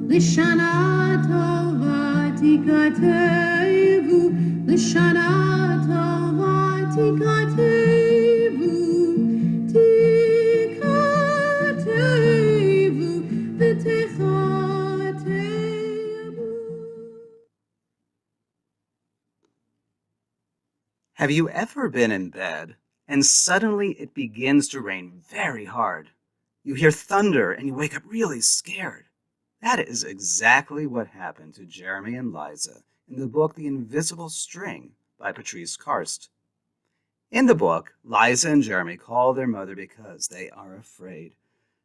לשנה טובה תיכתבו, לשנה טובה תיכתבו, תיכתבו ותכתבו. Have you ever been in bed and suddenly it begins to rain very hard? You hear thunder and you wake up really scared. That is exactly what happened to Jeremy and Liza in the book The Invisible String by Patrice Karst. In the book, Liza and Jeremy call their mother because they are afraid.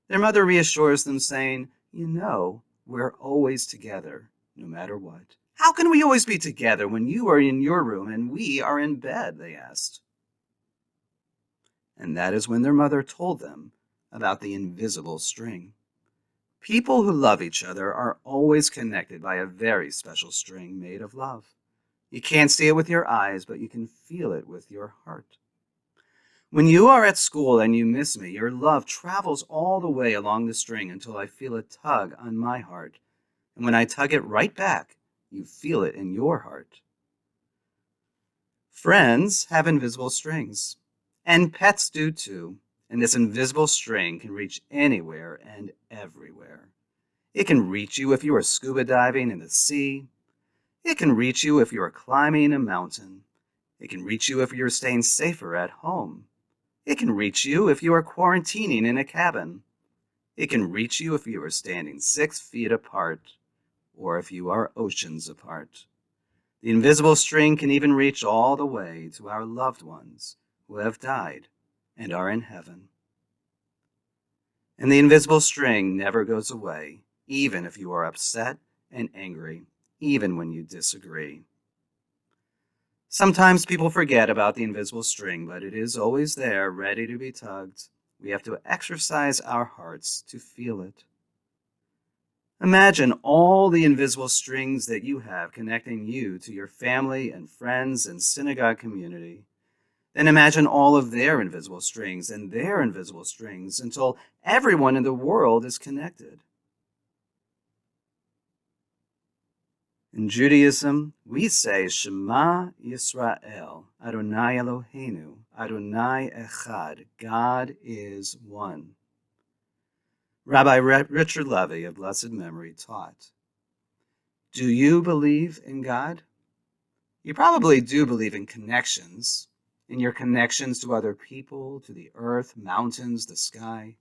Their mother reassures them, saying, "You know, we're always together, no matter what." "How can we always be together when you are in your room and we are in bed?" they asked. And that is when their mother told them about the invisible string. People who love each other are always connected by a very special string made of love. You can't see it with your eyes, but you can feel it with your heart. When you are at school and you miss me, your love travels all the way along the string until I feel a tug on my heart. And when I tug it right back, you feel it in your heart. Friends have invisible strings, and pets do too. And this invisible string can reach anywhere and everywhere. It can reach you if you are scuba diving in the sea. It can reach you if you are climbing a mountain. It can reach you if you're staying safer at home. It can reach you if you are quarantining in a cabin. It can reach you if you are standing 6 feet apart, or if you are oceans apart. The invisible string can even reach all the way to our loved ones who have died and are in heaven. And the invisible string never goes away, even if you are upset and angry, even when you disagree. Sometimes people forget about the invisible string, but it is always there, ready to be tugged. We have to exercise our hearts to feel it. Imagine all the invisible strings that you have connecting you to your family and friends and synagogue community. Then imagine all of their invisible strings and their invisible strings until everyone in the world is connected. In Judaism, we say Shema Yisrael, Adonai Eloheinu, Adonai Echad, God is one. Rabbi Richard Levy of blessed memory taught, "Do you believe in God? You probably do believe in connections, in your connections to other people, to the earth, mountains, the sky.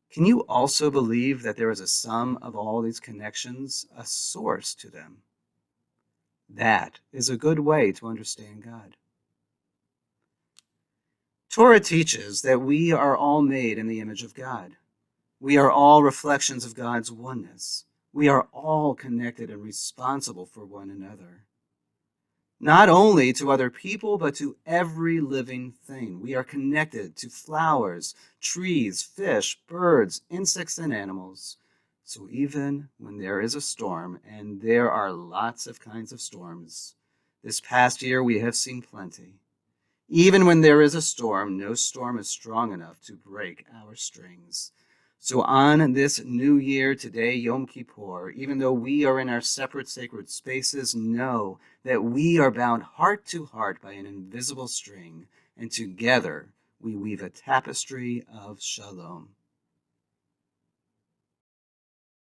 Can you also believe that there is a sum of all these connections, a source to them? That is a good way to understand God." Torah teaches that we are all made in the image of God. We are all reflections of God's oneness. We are all connected and responsible for one another. Not only to other people, but to every living thing. We are connected to flowers, trees, fish, birds, insects, and animals. So even when there is a storm, and there are lots of kinds of storms, this past year we have seen plenty. Even when there is a storm, no storm is strong enough to break our strings. So on this new year, today, Yom Kippur, even though we are in our separate sacred spaces, know that we are bound heart to heart by an invisible string, and together we weave a tapestry of shalom.